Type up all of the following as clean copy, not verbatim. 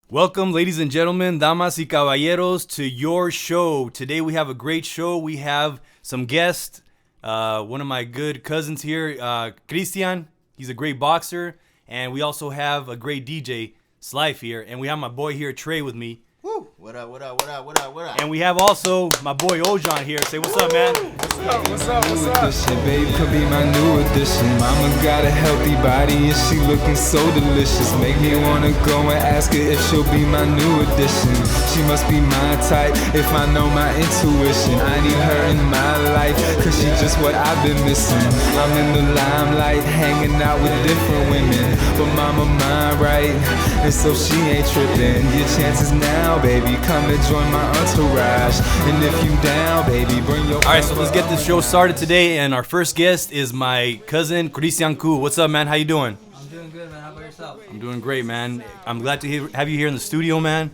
Welcome, ladies and gentlemen, damas y caballeros, to your show. Today we have a great show. We have some guests. One of my good cousins here, Christian. He's a great boxer. And we also have a great DJ, Slife, here. And we have my boy here, Trey, with me. Woo! What up, what up, what up, what up, what up? And we have also my boy Ojan here. Say what's up, man. What's up? Addition, babe, could be my new addition. Mama got a healthy body and she looking so delicious. Make me wanna go and ask her if she'll be my new addition. She must be my type if I know my intuition. I need her in my life, cause she just what I've been missing. I'm in the limelight, hanging out with different women, but mama mine right, and so she ain't tripping. Your chances now, baby, come and join my entourage. And if you down, baby, bring your... Alright, so let's get this show started today. And our first guest is my cousin, Christian Ku. What's up, man? How you doing? I'm doing good, man. How about yourself? I'm doing great, man. I'm glad to have you here in the studio, man.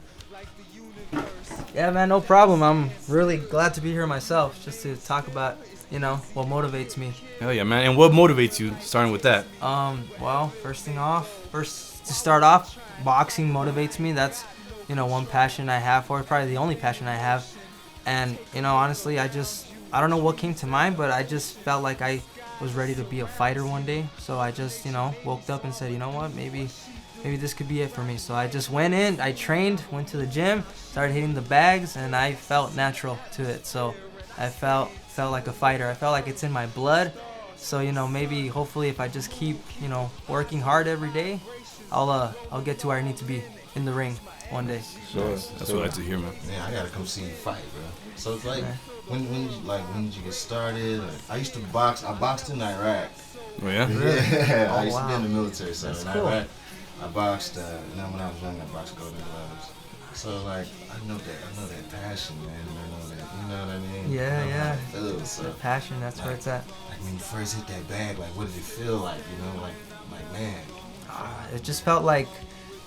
Yeah, man, no problem. I'm really glad to be here myself, just to talk about, what motivates me. Hell yeah, man. And what motivates you, starting with that? Well, first to start off, boxing motivates me. That's, one passion I have for it, probably the only passion I have. And, honestly, I don't know what came to mind, but I just felt like I was ready to be a fighter one day. So I just, woke up and said, you know what, maybe this could be it for me. So I just went in, I trained, went to the gym, started hitting the bags, and I felt natural to it. So I felt like a fighter. I felt like it's in my blood. So, maybe hopefully if I just keep, working hard every day, I'll get to where I need to be in the ring one day. Sure. That's what I like to hear, man. Man, I gotta come see you fight, bro. So it's like, when did you get started? I used to box. I boxed in Iraq. Oh, yeah? Yeah, I used to wow. be in the military, so That's in cool. Iraq, I boxed. And then when I was young, I boxed Golden Gloves. So like, I know that passion, man. I know that, you know what I mean? Yeah, I know yeah. how it feels, so. Passion, that's where it's at. Like when you first hit that bag, like what did it feel like? Like man. It just felt like,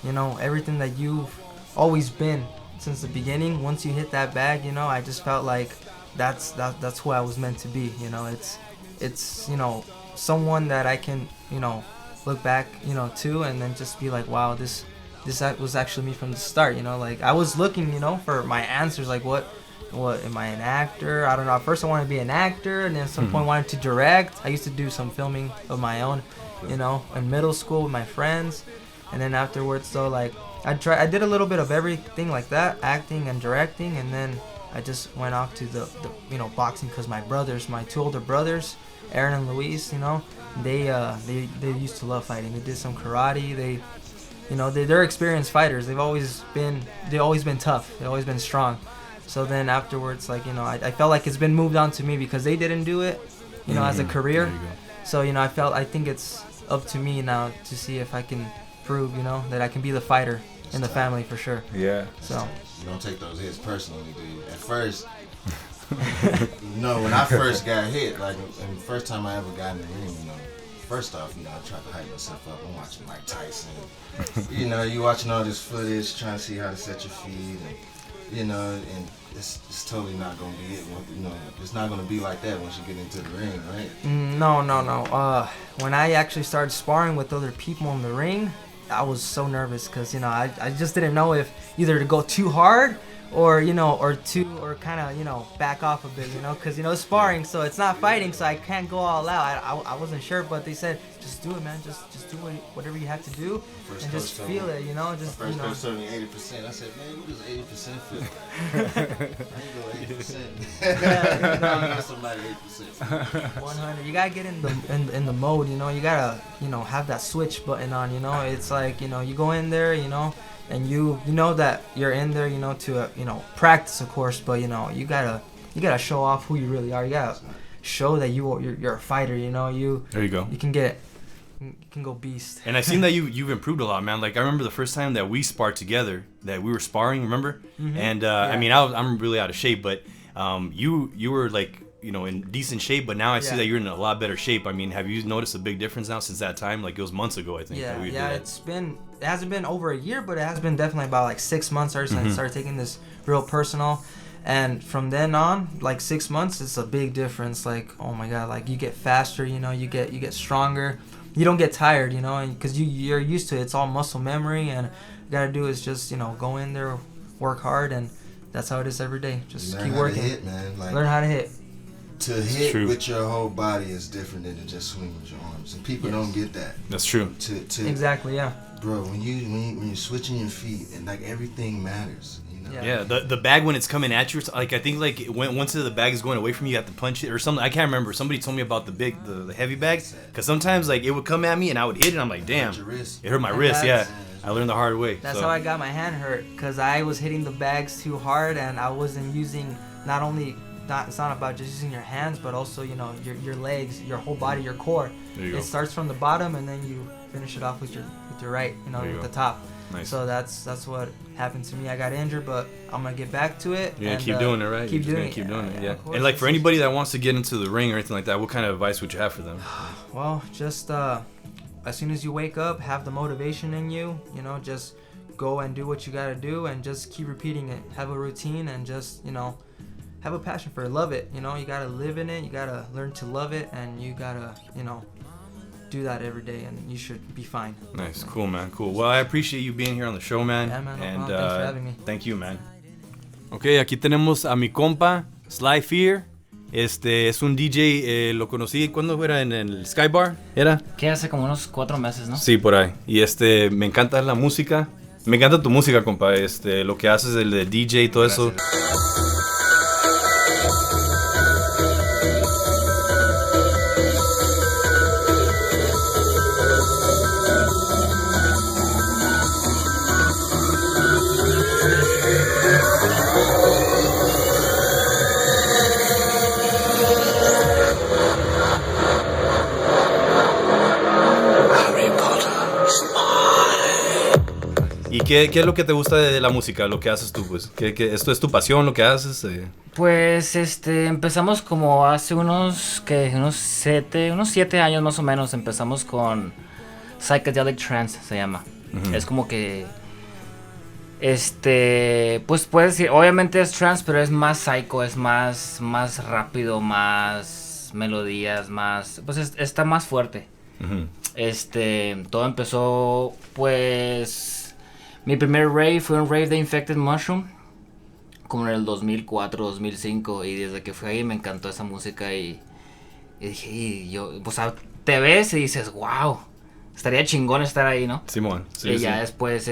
everything that you've always been since the beginning. Once you hit that bag, I just felt like that's who I was meant to be. It's someone that I can, look back, to, and then just be like, wow, this was actually me from the start. Like I was looking, for my answers, like what am I, an actor? I don't know. At first I wanted to be an actor, and then at some point wanted to direct. I used to do some filming of my own, in middle school with my friends. And then afterwards, though, like I did a little bit of everything like that, acting and directing, and then I just went off to the boxing because my two older brothers, Aaron and Luis, they used to love fighting. They did some karate. They're experienced fighters. They've always been tough. They've always been strong. So then afterwards, like, I felt like it's been moved on to me because they didn't do it, as a career. There you go. So, I think it's up to me now to see if I can prove, that I can be the fighter in the family for sure. Yeah. So You don't take those hits personally, do you? At first, when I first got hit, like, and the first time I ever got in the ring, first off, I tried to hype myself up. I'm watching Mike Tyson. You watching all this footage, trying to see how to set your feet, and it's totally not gonna be it. It's not gonna be like that once you get into the ring, right? no. When I actually started sparring with other people in the ring, I was so nervous because I just didn't know if either to go too hard or or kind of back off a bit, because it's sparring, so it's not fighting, so I can't go all out. I wasn't sure, but they said just do it, man, just do whatever you have to do, and just feel it, just First coach told me 80%. I said, man, what does 80% feel? I ain't go 80%. Yeah, got somebody 8%. 100. You gotta get in the mode, you gotta have that switch button on, it's like you go in there, and you know that you're in there, to practice, of course, but you gotta show off who you really are. You gotta show that you're a fighter. There you go. You can go beast. And I've seen that you've improved a lot, man. Like I remember the first time that we sparred together, that we were sparring. Remember? Mm-hmm. And Yeah. I mean, I'm really out of shape, but you were like in decent shape, but now I see Yeah. that you're in a lot better shape. I mean, have you noticed a big difference now since that time? Like it was months ago, I think. Yeah, that we did yeah. that. It hasn't been over a year, but it has been definitely about like 6 months ever since I started taking this real personal. And from then on, like 6 months, it's a big difference. Like, oh my God, like you get faster, you get stronger. You don't get tired, because you're used to it. It's all muscle memory, and you gotta do is just, you know, go in there, work hard, and that's how it is every day. Just keep working. Learn how to hit, man. Like, learn how to hit. To hit with your whole body is different than to just swing with your arms, and people don't get that. That's true. Exactly, yeah. Bro, when you're switching your feet, and like everything matters. Yeah, the bag when it's coming at you, like I think like once the bag is going away from you, you have to punch it or something. I can't remember. Somebody told me about the heavy bag, because sometimes like it would come at me and I would hit it. And I'm like, damn, it hurt my wrist. Yeah, I learned the hard way. That's how I got my hand hurt, because I was hitting the bags too hard, and I wasn't using it's not about just using your hands, but also, you know, your legs, your whole body, your core. It starts from the bottom and then you finish it off with your right, you know, with the top. Nice. So that's what happened to me. I got injured, but I'm gonna get back to it. Yeah, and keep doing it, right? Keep doing it. Yeah. Course, and like for anybody that wants to get into the ring or anything like that, what kind of advice would you have for them? Well, just as soon as you wake up, have the motivation in you. You know, just go and do what you gotta do, and just keep repeating it. Have a routine, and just, you know, have a passion for it. Love it. You know, you gotta live in it. You gotta learn to love it, and you gotta, you know, do that every day, and you should be fine. Nice, cool, man, cool. Well, I appreciate you being here on the show, man. Yeah, man, and thanks for having me. Thank you, man. Okay, aquí tenemos a mi compa Sly Fear. Es un DJ, lo conocí cuando era en el Sky Bar, ¿era? Que hace como unos 4 meses, ¿no? Sí, por ahí. Y me encanta la música. Me encanta tu música, compa. Lo que haces, el de DJ y todo eso. ¿Y qué es lo que te gusta de la música, lo que haces tú, pues? ¿Esto es tu pasión, lo que haces? Pues, empezamos como hace unos 7 años más o menos. Empezamos con Psychedelic Trance, se llama. Uh-huh. Es como que, pues puedes decir, obviamente es trance, pero es más psycho, es más rápido, más melodías, más, pues está más fuerte. Uh-huh. Todo empezó, pues... Mi primer rave fue un rave de Infected Mushroom, como en el 2004, 2005, y desde que fui ahí me encantó esa música y dije, y yo, pues te ves y dices, wow, estaría chingón estar ahí, ¿no? Simón, sí, y ya después,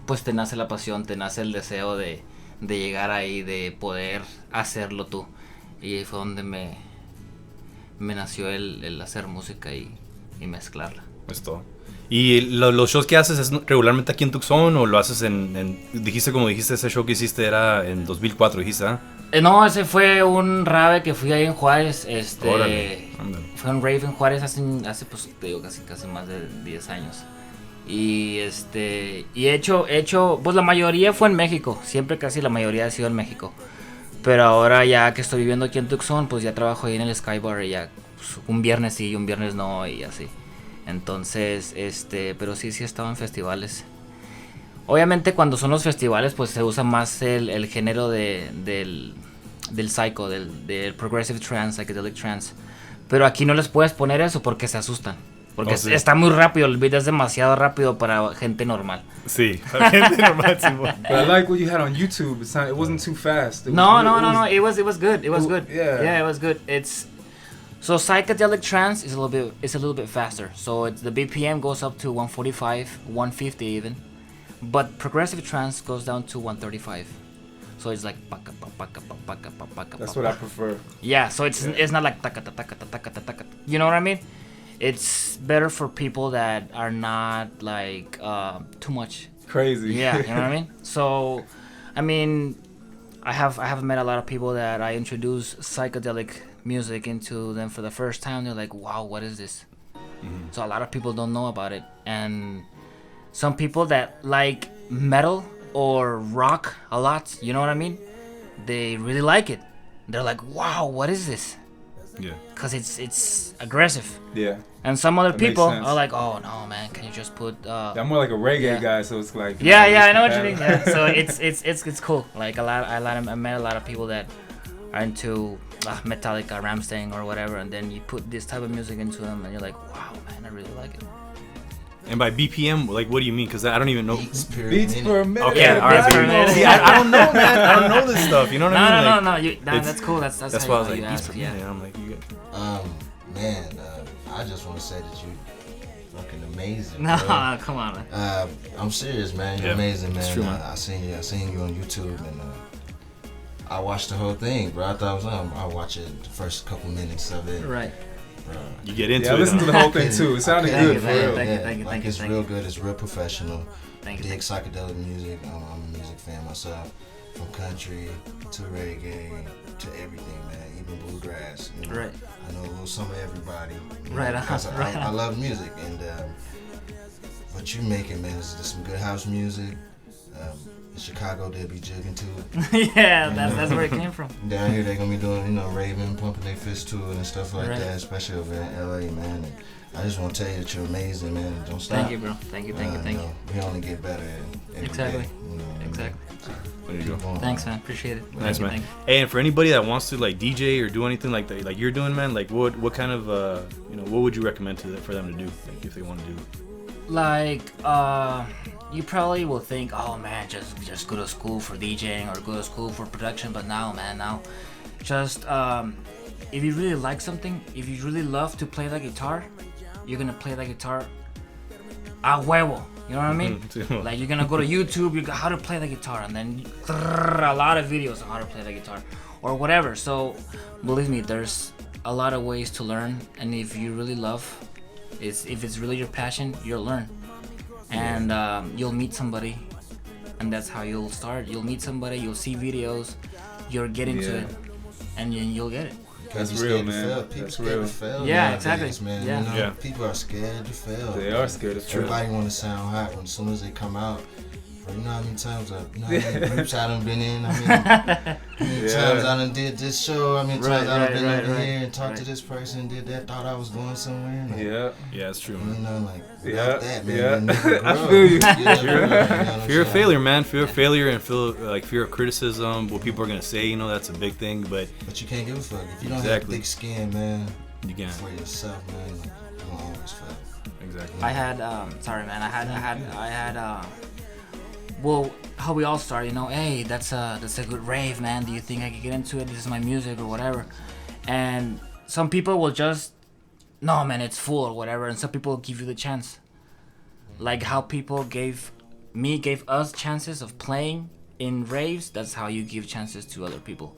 pues te nace la pasión, te nace el deseo de llegar ahí, de poder hacerlo tú, y ahí fue donde me nació el hacer música y mezclarla. Es todo. ¿Y los shows que haces es regularmente aquí en Tucson o lo haces como dijiste, ese show que hiciste era en 2004, dijiste, ¿ah? No, ese fue un rave que fui ahí en Juárez, Órale. Fue un rave en Juárez hace pues te digo casi más de 10 años. Y y he hecho, pues la mayoría fue en México, siempre casi la mayoría ha sido en México. Pero ahora ya que estoy viviendo aquí en Tucson, pues ya trabajo ahí en el Sky Bar y ya pues, un viernes sí, un viernes no y así. Entonces, pero sí he estado en festivales. Obviamente cuando son los festivales pues se usa más el género del psycho, del progressive trance, psychedelic trance. Pero aquí no les puedes poner eso porque se asustan. Porque está muy rápido, el beat es demasiado rápido para gente normal. Sí, para gente normal, sí. But I like what you had on YouTube. It wasn't too fast. No. It was good. It was good. Yeah, it was good. So psychedelic trance is a little bit faster. So the BPM goes up to 145, 150 even, but progressive trance goes down to 135. So it's like That's what I prefer. Yeah, so it's not like taka taka taka taka. You know what I mean? It's better for people that are not like too much crazy. Yeah, you know what I mean? So, I mean, I have met a lot of people that I introduce psychedelic music into them for the first time. They're like, wow, what is this? Mm-hmm. So a lot of people don't know about it, and some people that like metal or rock a lot, you know what I mean, they really like it. They're like, wow, what is this? Yeah, because it's aggressive. Yeah. And some other people are like, oh no, man, can you just put I'm more like a reggae guy, so it's like yeah, I know what you mean. Yeah. So it's cool. Like I met a lot of people that are into Metallica, Rammstein or whatever, and then you put this type of music into them and you're like, wow, man, I really like it. And by BPM, like, what do you mean? Because I don't even know. Beats per Beats minute. per minute. Okay, all right. Beats per minute. See, I don't know, man. I don't know this stuff. You know what I mean? Like, No. it's- That's cool. That's That's how why I was you like, beats ask, per yeah. minute. I'm like, you got. Man, I just want to say that you fucking amazing. No, bro. come on, man. I'm serious, man. You're Yeah, amazing, man. it's true, man. I seen you on YouTube, and I watched the whole thing, bro. I thought it was I watched it the first couple minutes of it. Right. Bro. You get into Yeah, I it. listened to huh? the whole thing too. It sounded Thank good you, for man. real. Thank you, Yeah, thank you, like thank you, it's thank real you. good. It's real professional. Thank you. Dig psychedelic music. I'm a music fan myself. From country to reggae to everything, man. Even bluegrass. You know? Right. I know a little some of everybody. You know, Right on, because right I on. love music, and what you making, man, is just some good house music. In Chicago, they'll be jigging to it. Yeah, that's where it came from. Down here, they're gonna be doing, raving, pumping their fists to it and stuff like Right. that, especially over in LA, man. And I just want to tell you that you're amazing, man. Don't stop. Thank you, bro. Thank you. We only get better every Exactly. day, you know what I mean? Exactly. There you go. Keep going. Thanks, man. Appreciate it. Nice, Thank you, man. thank you. Hey, and for anybody that wants to like DJ or do anything like that, like you're doing, man, like what kind of what would you recommend for them to do, like if they want to do? Like, you probably will think, oh man, just go to school for DJing or go to school for production. But now, just if you really like something, if you really love to play the guitar, you're gonna play the guitar a huevo. You know what I mean? Mhm. Like you're gonna go to YouTube, you got how to play the guitar, and then a lot of videos on how to play the guitar or whatever. So believe me, there's a lot of ways to learn, and if you really love, if it's really your passion, you'll learn, and you'll meet somebody, and that's how you'll start. You'll meet somebody, you'll see videos, you'll get into Yeah. it, and you'll get it. Because That's you're real, scared to man. fail. People That's scared real. to fail. Yeah, nowadays, exactly. Man. Yeah. You know, Yeah. people are scared to fail. They are scared of Everybody want to sound hot when as soon as they come out. Bro, you know how many times how many groups I done been in? How many Yeah. times I done did this show? How many times I done Right, been right, over right, here and talked to right. this person, did that, thought I was going somewhere? Like, Yeah. Yeah, it's true, You man. know, like, Yeah, without that, man, yeah. you never I grow. feel you. Yeah, you know what I'm Fear of saying? failure, man. Fear of failure and fear of criticism. What people are gonna say, that's a big thing. But But you can't give a fuck. If you don't Exactly. have thick skin, man, you can't. for yourself, man, you're gonna always fail. Exactly. I had sorry man, well, how we all start, hey, that's a good rave, man. Do you think I could get into it? This is my music or whatever. And some people will just, no man, it's full or whatever, and some people will give you the chance. Like how people gave us chances of playing in raves, that's how you give chances to other people.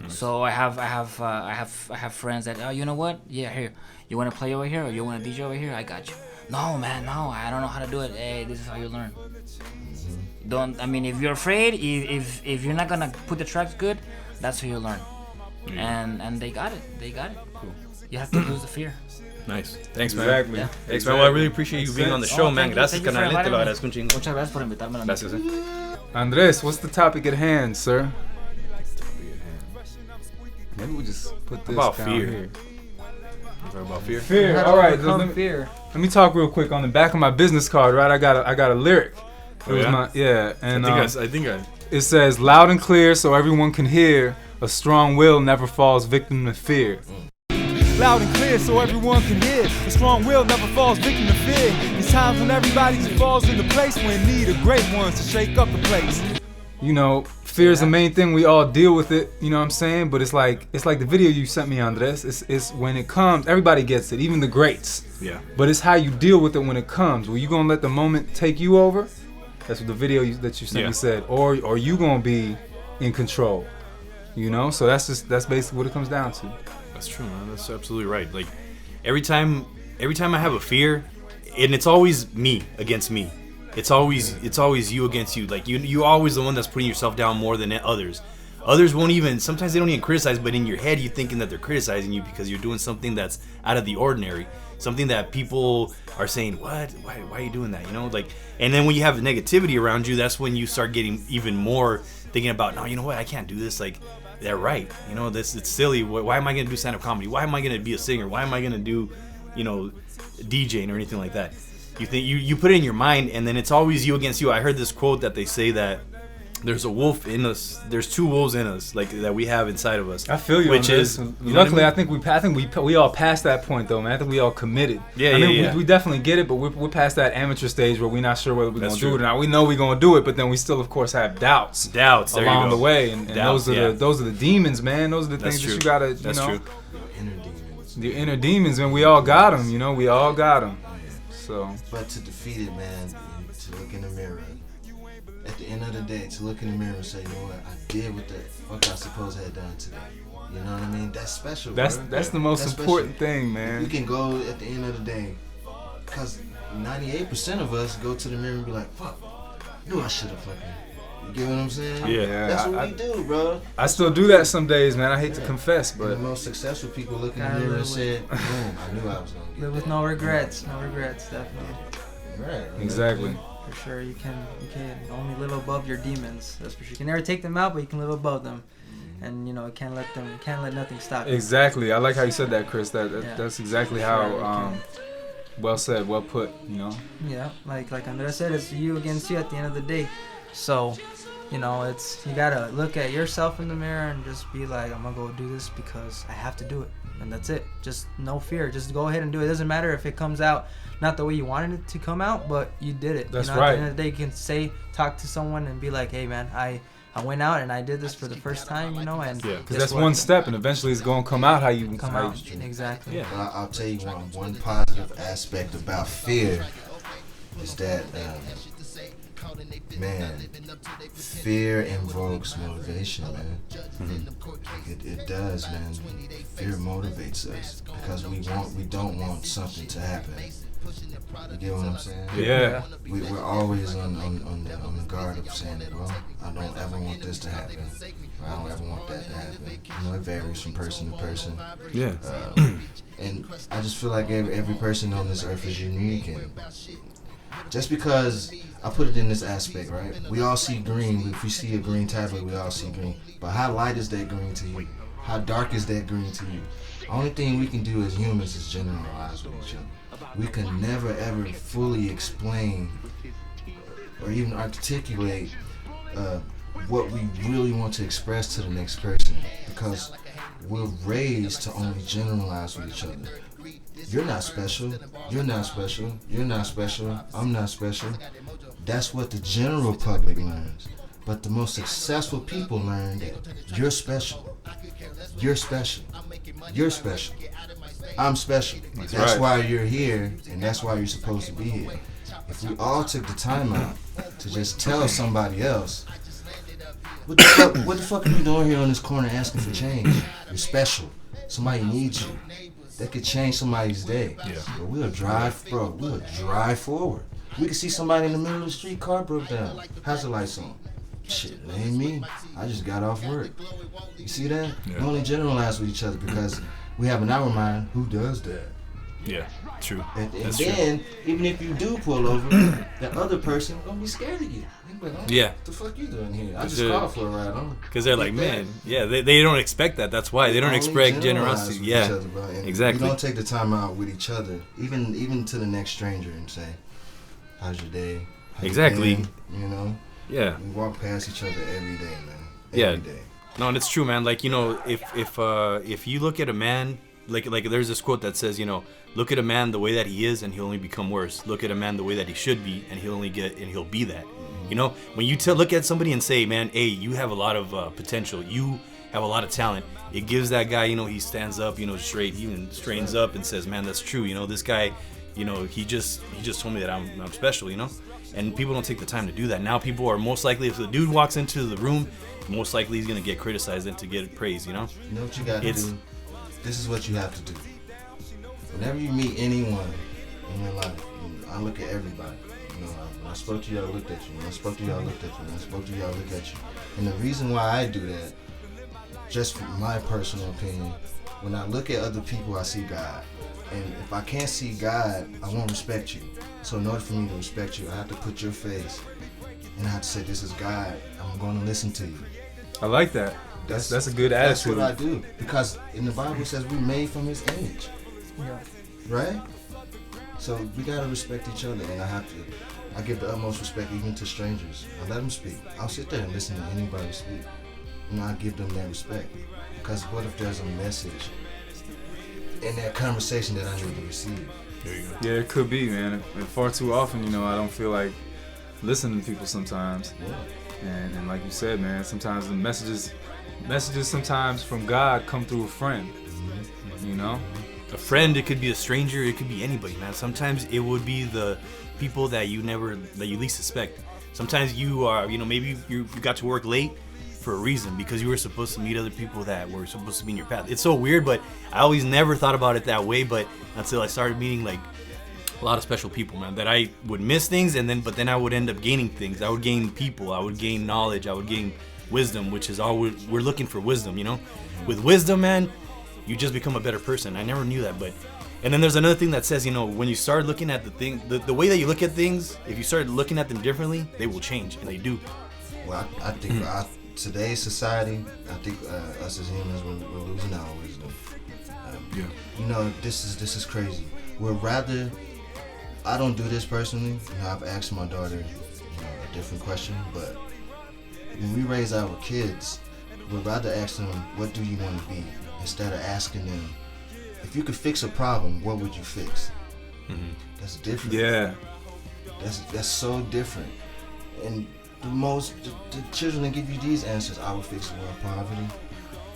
So I have friends that, oh, you know what? Yeah, here. You want to play over here or you want to DJ over here? I got you. No, man, no. I don't know how to do it. Hey, this is how you learn. If you're afraid, if you're not gonna put the tracks good, that's how you learn. And they got it. Cool. You have to lose the fear. Nice. Thanks, man. Exactly. Yeah. Thanks, man. Well, I really appreciate you being on the show, Oh, man. thank you. Gracias, Thank you for canal. Te inviting lo me. agradezco un chingo. Muchas gracias por invitarme. Gracias, eh. Andres, what's the topic at hand, sir? Maybe we just put this About down fear. here. Talk about fear. Fear. How to All right. overcome fear. Let me talk real quick. On the back of my business card, right? I got a lyric. Oh, yeah? And I think I. it says loud and clear so everyone can hear. A strong will never falls victim to fear. Loud and clear so everyone can hear. A strong will never falls victim to fear. These times when everybody just falls into place, we need a great ones to shake up the place. Fear is the main thing. We all deal with it. You know what I'm saying? But it's like the video you sent me, Andres. It's when it comes, everybody gets it, even the greats. Yeah. But it's how you deal with it when it comes. Were you gonna let the moment take you over? That's what the video that you sent me said. Or you gonna be in control? So that's basically what it comes down to. That's true, man. That's absolutely right. Like every time I have a fear, and it's always me against me. It's always you against you. Like you always the one that's putting yourself down more than others. Others won't even. Sometimes they don't even criticize, but in your head you're thinking that they're criticizing you because you're doing something that's out of the ordinary. Something that people are saying, what? Why are you doing that? And then when you have negativity around you, that's when you start getting even more thinking about, no, you know what? I can't do this. Like, they're right. It's silly. Why am I going to do stand-up comedy? Why am I going to be a singer? Why am I going to do, DJing or anything like that? You think you put it in your mind, and then it's always you against you. I heard this quote that they say that there's a wolf in us. There's two wolves in us, like that we have inside of us. I feel you. Which on is, this. you know Luckily, what I mean? I think we all passed that point though, man. I think we all committed. Yeah, I mean, yeah. We definitely get it, but we're past that amateur stage where we're not sure whether we're That's gonna do true. it or not. We know we're gonna do it, but then we still, of course, have doubts Doubts there along you go. the way, and Doubts, those are yeah. those are the demons, man. Those are the That's things true. that you gotta, That's you know, true. Inner demons. the inner demons, and we all got them. You know, we all got them. So But to defeat it, man, to look in the mirror. At the end of the day, to look in the mirror and say, you know what, I did what the fuck I supposed to have done today. You know what I mean? That's special. that's bro. the most That's important special. thing, You man. can go at the end of the day, because 98% of us go to the mirror and be like, fuck, knew I should have fucking. You get what I'm saying? Yeah. That's what I- we do, bro. I still do that some days, man. I hate to confess, And the but most successful people look in the Gotta mirror and live said, boom, I knew I was going to get Live with no regrets. No regrets, definitely. Right. exactly. For sure, you can only live above your demons. That's for sure. You can never take them out, but you can live above them. And you know, you can't let nothing stop you. Exactly. I like how you said that, Chris. Yeah. That's exactly Sure, how. you can. Well said. Well put. You know. Yeah, like Andres said, it's you against you at the end of the day. So, you know, it's you gotta look at yourself in the mirror and just be like, I'm gonna go do this because I have to do it, and that's it. Just no fear. Just go ahead and do it. It doesn't matter if it comes out not the way you wanted it to come out, but you did it. That's you know, right. At the end of the day, you can talk to someone and be like, hey man, I went out and I did this for the first time, you know, and Yeah, 'cause Because guess that's what? one step, and eventually it's gonna come out how you Come how out you- exactly. Yeah. But I'll tell you one positive aspect about fear is that, man, fear invokes motivation, man. It does, man. Fear motivates us because we don't want something to happen. You get what I'm saying? Yeah. We're always on the guard of saying, well, I don't ever want this to happen. Or I don't ever want that to happen. You know, it varies from person to person. Yeah. And I just feel like every person on this earth is unique. And just because I put it in this aspect, right? We all see green. If we see a green tablet, we all see green. But how light is that green to you? How dark is that green to you? The only thing we can do as humans is generalize with each other. We can never ever fully explain or even articulate what we really want to express to the next person because we're raised to only generalize with each other. You're not special. You're not special. You're not special. I'm not special. That's what the general public learns. But the most successful people learn that you're special. You're special. You're special. I'm special. That's right. why you're here, and that's why you're supposed to be here. If we all took the time out to just tell somebody else, what the fuck are you doing here on this corner asking for change? You're special. Somebody needs you. That could change somebody's day. Yeah. But we'll drive forward. We could see somebody in the middle of the street, car broke down. How's the lights on? Shit, it ain't me. I just got off work. You see that? Yeah. We only generalize with each other because we have in our mind, who does that? Yeah. True. And That's true. then, even if you do pull over, that other person gonna be scared of you. They be like, oh, Yeah. what the fuck you doing here? I just They're- called for a ride on. Because they're like, man, yeah, they don't expect that. That's why they don't Only expect generalize generosity. with Yeah, each other, bro. And exactly. We don't take the time out with each other, even to the next stranger, and say, "How's your day?" How you Exactly. been?" You know, Yeah. we walk past each other every day, man. Yeah. Every day. No, and it's true, man. Like, you know, if you look at a man, like there's this quote that says, you know, look at a man the way that he is, and he'll only become worse. Look at a man the way that he should be, and he'll be that. You know, when you look at somebody and say, man, hey, you have a lot of potential. You have a lot of talent. It gives that guy, you know, he stands up, you know, straight. He even straightens up and says, man, that's true. You know, this guy, you know, he just told me that I'm special. You know, and people don't take the time to do that. Now people are most likely, if the dude walks into the room, most likely he's gonna get criticized than to get praise. You know. You know what you gotta It's- do? This is what you have to do. Whenever you meet anyone in your life, I look at everybody. You know, when I spoke to you, I looked at you. When I spoke to you, I looked at you. When I spoke to you, I looked at you. And the reason why I do that, just from my personal opinion, when I look at other people, I see God. And if I can't see God, I won't respect you. So in order for me to respect you, I have to put your face. And I have to say, this is God. I'm going to listen to you. I like that. That's a good That's attitude. what I do. Because in the Bible it says we're made from His image. Yeah. Right? So we gotta respect each other, and I I give the utmost respect even to strangers. I let them speak. I'll sit there and listen to anybody speak. I give them that respect. Because what if there's a message in that conversation that I need to receive? There you go. Yeah, it could be, man. And far too often, I don't feel like listening to people sometimes. Yeah. And like you said, man, sometimes the messages sometimes from God come through a friend. A friend, it could be a stranger, it could be anybody, man. Sometimes it would be the people that you least suspect. Sometimes you are, maybe you got to work late for a reason, because you were supposed to meet other people that were supposed to be in your path. It's so weird, but I always never thought about it that way, but until I started meeting like a lot of special people, man, that I would miss things, but then I would end up gaining things. I would gain people, I would gain knowledge, I would gain wisdom, which is all we're looking for, wisdom, With wisdom, man, you just become a better person. I never knew that, and then there's another thing that says, when you start looking at the way that you look at things, if you start looking at them differently, they will change, and they do. Well, I think today's society, I think us as humans, we're losing our wisdom. This is crazy. I don't do this personally. I've asked my daughter, a different question, but when we raise our kids, we'd rather ask them, what do you want to be? Instead of asking them, if you could fix a problem, what would you fix? Mm-hmm. That's different. Yeah. That's so different. And the children that give you these answers, I will fix world poverty.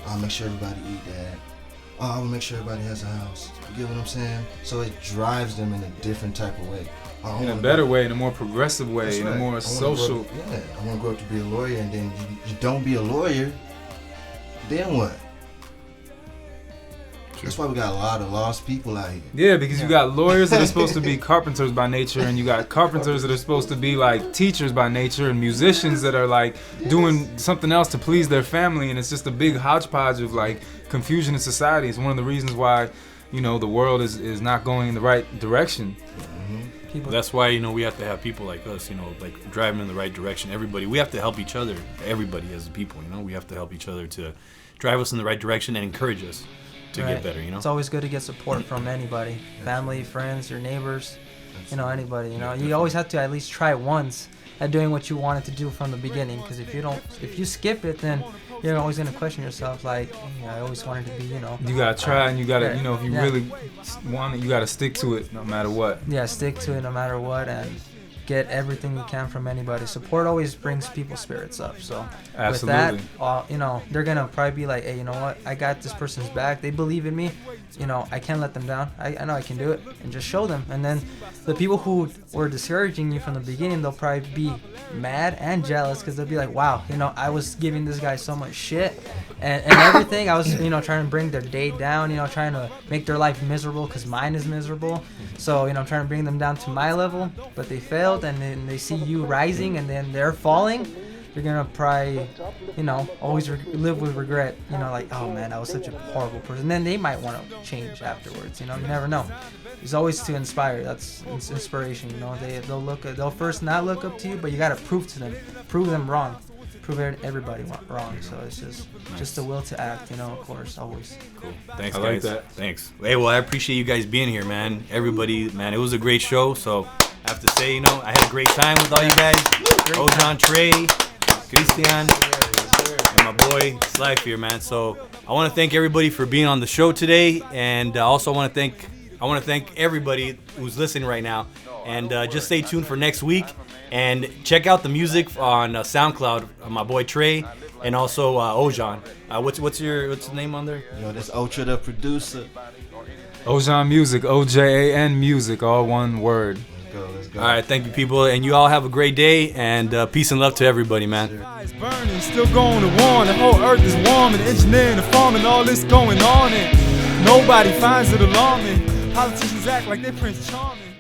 I'll make sure everybody eat that. I will make sure everybody has a house. You get what I'm saying? So it drives them in a different type of way. In a better way, in a more progressive way, in a more social. I want to grow up to be a lawyer, and then you don't be a lawyer, then what? That's why we got a lot of lost people out here. Yeah, because you got lawyers that are supposed to be carpenters by nature, and you got carpenters that are supposed to be like teachers by nature, and musicians that are like doing something else to please their family, and it's just a big hodgepodge of like confusion in society. It's one of the reasons why, the world is not going in the right direction. Mm-hmm. That's why, we have to have people like us, like driving in the right direction. Everybody, we have to help each other. Everybody as a people, we have to help each other to drive us in the right direction and encourage us to get better, It's always good to get support from anybody, family, friends, your neighbors, anybody, You always have to at least try once at doing what you wanted to do from the beginning, because if you skip it, then you're always going to question yourself, like, I always wanted to be, You got to try, and you got to, if you really want it, you got to stick to it no matter what. Yeah, stick to it no matter what, and get everything you can from anybody. Support always brings people's spirits up. So absolutely. With that, they're gonna probably be like, hey, you know what? I got this person's back. They believe in me. I can't let them down. I know I can do it, and just show them. And then the people who were discouraging you from the beginning, they'll probably be mad and jealous, because they'll be like, wow, I was giving this guy so much shit and everything. I was, trying to bring their day down, trying to make their life miserable because mine is miserable. So, I'm trying to bring them down to my level, but they failed, and then they see you rising and then they're falling. You're gonna probably, always live with regret. Like, oh man, I was such a horrible person. Then they might want to change afterwards. You never know. It's always to inspire. That's inspiration. They'll first not look up to you, but you gotta prove them wrong, prove everybody wrong. So it's just the will to act. Of course, always. Cool. Thanks, I guys. like that. Thanks. Hey, well, I appreciate you guys being here, man. Everybody, man, it was a great show. So I have to say, I had a great time with all you guys. Ojan, Trey, Christian, and my boy Slife here, man. So I want to thank everybody for being on the show today, and also I want to thank everybody who's listening right now. And just stay tuned for next week, and check out the music on SoundCloud. My boy Trey, and also Ojan. What's the name on there? That's Ultra the producer. Ojan Music, OJAN Music, all one word. Let's go. All right, thank you, people, and you all have a great day, and peace and love to everybody, man. It's burning, still going to war, the whole earth is warm, and engineering, the farming, all this going on, and nobody finds it alarming. Politicians act like they're Prince Charming.